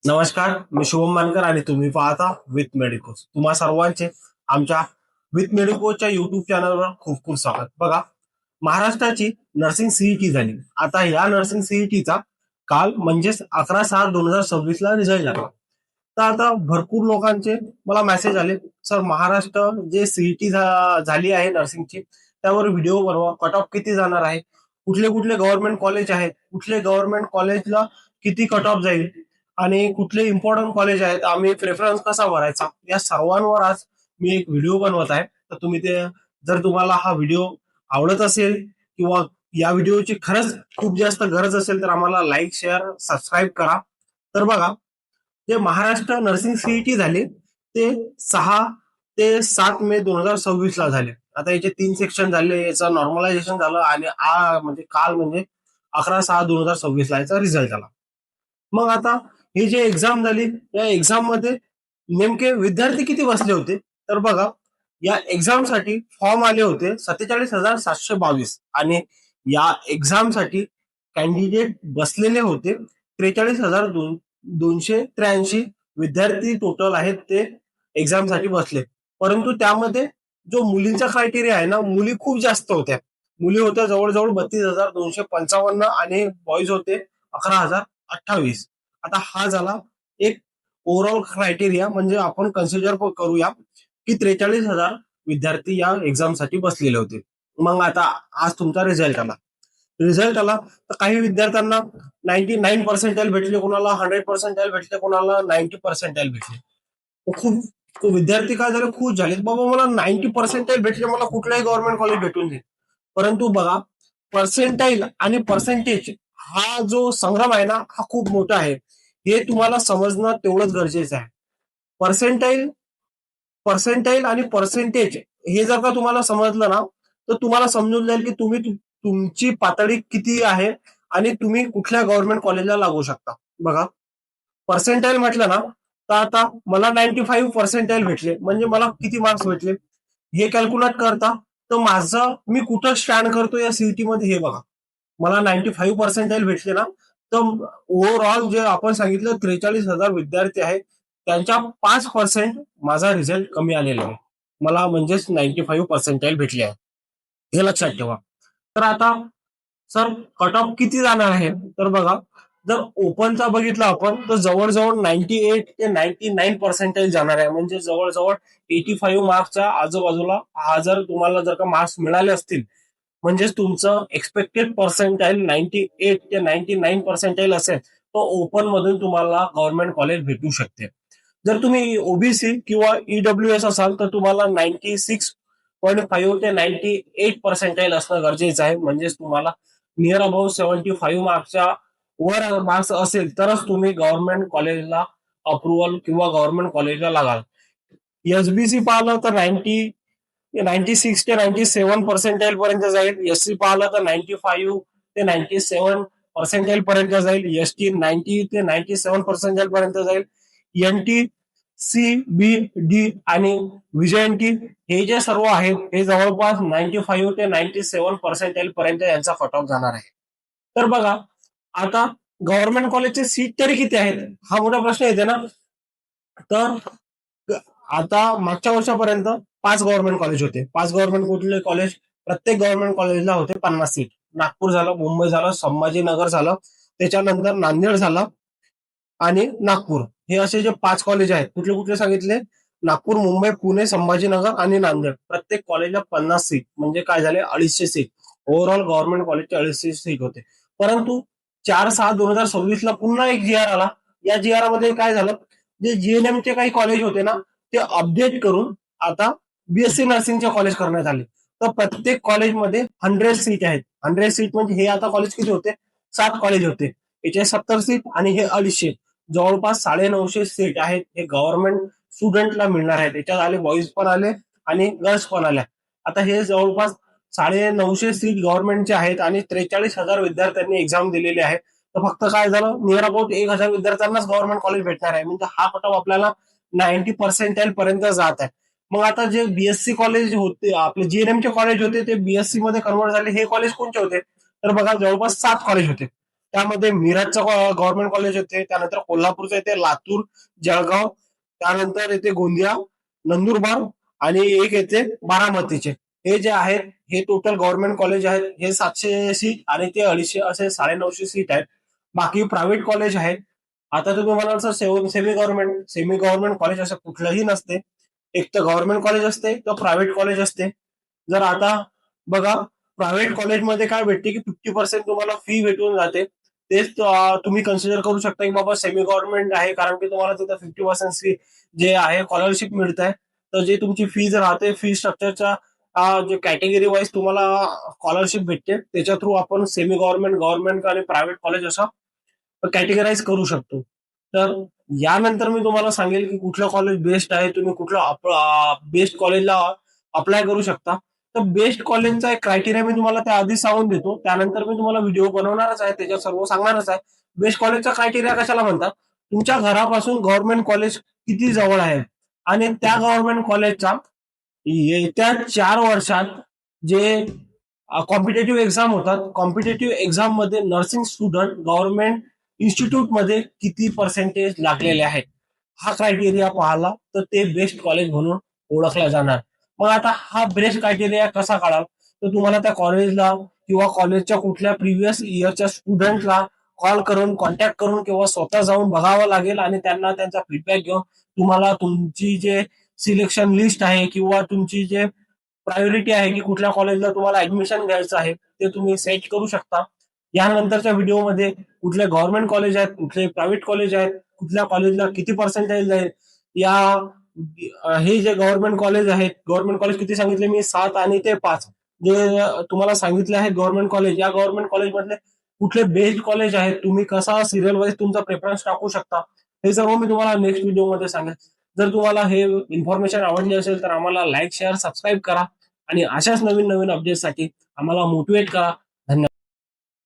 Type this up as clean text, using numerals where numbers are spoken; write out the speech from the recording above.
नमस्कार, मी शुभम मानकर आणि तुम्ही पाहता विथ मेडिकोस. तुम्हा सर्वांचे आमच्या विथ मेडिकोच्या युट्यूब चॅनलवर खूप खूप स्वागत. बघा, महाराष्ट्राची नर्सिंग सीईटी झाली. आता या नर्सिंग सीईटीचा काल म्हणजेच 11/6/2026 ला रिझल्ट लागला. तर आता भरपूर लोकांचे मला मेसेज आले, सर महाराष्ट्र जे सीईटी झाली आहे नर्सिंगची त्यावर व्हिडिओ बनवा, कट ऑफ किती जाणार आहे, कुठले कुठले गव्हर्नमेंट कॉलेज आहेत, कुठले गव्हर्नमेंट कॉलेजला किती कट ऑफ जाईल आणि कुठले इम्पॉर्टंट कॉलेज आहेत, आम्ही प्रेफरन्स कसा भरायचा, या सर्वांवर आज मी एक व्हिडिओ बनवत आहे. तर तुम्ही ते, जर तुम्हाला हा व्हिडिओ आवडत असेल किंवा या व्हिडिओची खरंच खूप जास्त गरज असेल तर आम्हाला लाईक, शेअर, सबस्क्राईब करा. तर बघा, जे महाराष्ट्र नर्सिंग सीईटी झाले ते 6 ते 7 मे 2026 ला झाले. आता याचे 3 सेक्शन झाले, याचं नॉर्मलायझेशन झालं आणि म्हणजे काल म्हणजे 11/6/2026 ला याचा रिझल्ट आला. मग आता ही जी एक्झाम झाली, या एक्झाम मध्ये नेमके विद्यार्थी किती बसले होते, तर बघा, या एक्झामसाठी फॉर्म आले होते 47,722 आणि या एक्झामसाठी कॅन्डिडेट बसलेले होते 43,283 विद्यार्थी टोटल आहेत ते एक्झामसाठी बसले. परंतु त्यामध्ये जो मुलींचा क्रायटेरिया आहे ना, मुली खूप जास्त होत्या. मुली होत्या जवळजवळ 32,255 आणि बॉईज होते 11,028. आता हा झाला एक ओव्हरऑल क्रायटेरिया, म्हणजे आपण कन्सिडर करूया की 43,000 विद्यार्थी या एक्झामसाठी बसलेले होते. मग आता आज तुमचा रिझल्ट आला. रिझल्ट आला तर काही विद्यार्थ्यांना 99% भेटले, कोणाला 100% भेटले, कोणाला 90% भेटले. खूप खूप विद्यार्थी काय झाले, खुश झाले, बाबा मला 90% भेटले, मला कुठल्याही गव्हर्नमेंट कॉलेज भेटून देईल. परंतु बघा, पर्सेंटाईल आणि पर्सेंटेज हा जो संग्राम आहे ना, हा खूप मोठा आहे. हे तुम्हाला समजणं तेवढंच गरजेचं आहे. पर्सेंटाईल पर्सेंटाईल आणि पर्सेंटेज हे जर का तुम्हाला समजलं ना, तर तुम्हाला समजून जाईल की तुमची पातळी किती आहे आणि तुम्ही कुठल्या गव्हर्नमेंट कॉलेजला लागू शकता. बघा, पर्सेंटाईल म्हटलं ना, तर आता मला 95% भेटले म्हणजे मला किती मार्क्स भेटले हे कॅल्क्युलेट करता, तर माझं मी कुठं स्टँड करतो या सीईटी मध्ये हे बघा. मला 95% भेटले ना, तर ओव्हरऑल जे आपण सांगितलं 43,000 विद्यार्थी आहेत त्यांच्या 5% माझा रिझल्ट कमी आलेला आहे. मला म्हणजेच 95% भेटले आहे, हे लक्षात ठेवा. तर आता सर, कट ऑफ किती जाणार आहे, तर बघा, जर ओपनचा बघितला आपण तर जवळजवळ 98 ते 99% जाणार आहे, म्हणजे जवळजवळ 85 मार्क्सच्या आजूबाजूला. हा जर तुम्हाला जर का मार्क्स मिळाले असतील, म्हणजेच तुमचं एक्सपेक्टेड पर्सेंटाईल 98 ते 99% असेल, तर ओपन मधून तुम्हाला गव्हर्नमेंट कॉलेज भेटू शकते. जर तुम्ही ओबीसी किंवा ईडब्ल्यूएस असाल तर तुम्हाला 96.5 ते 98% असणं गरजेचं आहे, म्हणजेच तुम्हाला नियर अबाउट 75 मार्क्सच्या वर मार्क्स असेल तरच तुम्ही गव्हर्नमेंट कॉलेजला अप्रुव्हल किंवा गव्हर्नमेंट कॉलेजला लागाल. एसबीसी पाहिलं तर 96 ते 97 पर्यंत जाईल. एससी पाहिलं तर 95 ते 97 पर्यंत जाईल. एसटी 90 ते 97 पर्यंत जाईल. एनटी, सी, बी, डी आणि व्हीजेएनटी हे जे सर्व आहेत हे जवळपास 95 ते 97 पर्यंत यांचा कट ऑफ जाणार आहे. तर बघा, आता गव्हर्नमेंट कॉलेजचे सीट तरी किती आहेत, हा मोठा प्रश्न येते ना. तर आता मागच्या वर्षापर्यंत 5 गव्हर्नमेंट कॉलेज होते. 5 गव्हर्नमेंट कुठले कॉलेज, प्रत्येक गव्हर्नमेंट कॉलेजला होते 50 सीट. नागपूर झालं, मुंबई झालं, संभाजीनगर झालं, त्याच्यानंतर नांदेड झालं आणि नागपूर. हे असे जे 5 कॉलेज आहेत, कुठले कुठले सांगितले, नागपूर, मुंबई, पुणे, संभाजीनगर आणि नांदेड. प्रत्येक कॉलेजला 50 सीट, म्हणजे काय झाले, 250 सीट. ओव्हरऑल गव्हर्नमेंट कॉलेजचे 250 सीट होते. परंतु 4/6/2026 ला पुन्हा एक जी आर आला. या जी आर मध्ये काय झालं, जे जीएनएम चे काही कॉलेज होते ना, ते अपडेट करून आता बीएससी नर्सिंगचे कॉलेज करण्यात आले. तर प्रत्येक कॉलेजमध्ये 100 सीट आहेत. 100 सीट म्हणजे हे आता कॉलेज किती होते, 7 कॉलेज होते. याचे 70 सीट आणि हे 250. जवळपास 950 सीट आहेत हे गव्हर्नमेंट स्टुडंटला मिळणार आहेत. त्याच्यात आले बॉईज पण आले आणि गर्ल्स पण आल्या. आता हे जवळपास 950 सीट गव्हर्नमेंटचे आहेत आणि 43,000 विद्यार्थ्यांनी एक्झाम दिलेली आहे. तर फक्त काय झालं, नियर अबाउट 1,000 विद्यार्थ्यांनाच गव्हर्नमेंट कॉलेज भेटणार आहे, म्हणजे हा कट ऑफ आपल्याला 90% पर्यंत जात आहे. मग आता जे बीएससी कॉलेज होते, आपले जीएनएम चे कॉलेज होते, ते बीएससी मध्ये कन्वर्ट झाले. हे कॉलेज कोणते होते, तर बघा, जवळपास 7 कॉलेज होते. त्यामध्ये मिरजचं गव्हर्नमेंट कॉलेज येते, त्यानंतर कोल्हापूरचं येते, लातूर, जळगाव, त्यानंतर येते गोंदिया, नंदुरबार आणि एक येते बारामतीचे. हे जे आहेत हे टोटल गव्हर्नमेंट कॉलेज आहेत. हे 700 सीट आणि ते 250 असे 950 सीट आहेत. बाकी प्रायव्हेट कॉलेज आहेत. आता तुम्ही म्हणाल सर सेमी गव्हर्नमेंट कॉलेज असं कुठलंही नसते. एक तर गव्हर्नमेंट कॉलेज असते तर प्रायव्हेट कॉलेज असते. जर आता बघा प्रायव्हेट कॉलेजमध्ये काय भेटते की 50% तुम्हाला फी भेटून जाते. तेच तुम्ही कन्सिडर करू शकता की बाबा सेमी गव्हर्नमेंट आहे, कारण की तुम्हाला तिथं 50% फी जे आहे स्कॉलरशिप मिळत आहे. तर जे तुमची फीज राहते फी स्ट्रक्चरच्या जे कॅटेगरी वाईज तुम्हाला स्कॉलरशिप भेटते त्याच्या थ्रू आपण सेमी गव्हर्नमेंट, गव्हर्नमेंट आणि प्रायव्हेट कॉलेज असं कॅटेगराईज करू शकतो. तर यानंतर मी तुम्हाला सांगेल की कुठलं कॉलेज बेस्ट आहे, तुम्ही कुठलं बेस्ट कॉलेजला अप्लाय करू शकता. तर बेस्ट कॉलेजचा एक क्रायटेरिया मी तुम्हाला त्या आधीच सांगून देतो, त्यानंतर मी तुम्हाला व्हिडिओ बनवणारच आहे, त्याच्यात सर्व सांगणारच आहे. बेस्ट कॉलेजचा क्रायटेरिया कशाला म्हणतात, तुमच्या घरापासून गव्हर्नमेंट कॉलेज किती जवळ आहे आणि त्या गव्हर्नमेंट कॉलेजचा येत्या 4 वर्षात जे कॉम्पिटेटिव्ह एक्झाम होतात, कॉम्पिटेटिव्ह एक्झाम मध्ये नर्सिंग स्टुडंट गव्हर्नमेंट इन्स्टिट्यूटमध्ये किती पर्सेंटेज लागलेले आहेत, हा क्रायटेरिया पाहिला तर ते बेस्ट कॉलेज म्हणून ओळखला जाणार. मग आता हा बेस्ट क्रायटेरिया कसा काढाल, तर तुम्हाला त्या कॉलेजला किंवा कॉलेजच्या कुठल्या प्रिव्हियस इयरच्या स्टुडंटला कॉल करून कॉन्टॅक्ट करून किंवा स्वतः जाऊन बघावं लागेल आणि त्यांना त्यांचा फीडबॅक घेऊन तुम्हाला तुमची जे सिलेक्शन लिस्ट आहे किंवा तुमची जे प्रायोरिटी आहे की कुठल्या कॉलेजला तुम्हाला ऍडमिशन घ्यायचं आहे ते तुम्ही सेट करू शकता. यानंतरच्या व्हिडिओमध्ये कुठले गव्हर्नमेंट कॉलेज आहेत, कुठले प्रायव्हेट कॉलेज आहेत, कुठल्या कॉलेजला किती पर्सेंटेज आहे, या हे जे गव्हर्नमेंट कॉलेज आहेत, गव्हर्नमेंट कॉलेज किती सांगितले मी, 7 आणि ते 5 जे तुम्हाला सांगितले आहे गव्हर्नमेंट कॉलेज, या गव्हर्नमेंट कॉलेज मधले कुठले बेस्ट कॉलेज आहेत, तुम्ही कसा सिरियल वाईज तुमचा प्रेफरन्स टाकू शकता, हे सर्व मी तुम्हाला नेक्स्ट व्हिडिओमध्ये सांगेन. जर तुम्हाला हे इन्फॉर्मेशन आवडली असेल तर आम्हाला लाईक, शेअर, सबस्क्राईब करा आणि अशाच नवीन नवीन अपडेटसाठी आम्हाला मोटिवेट करा.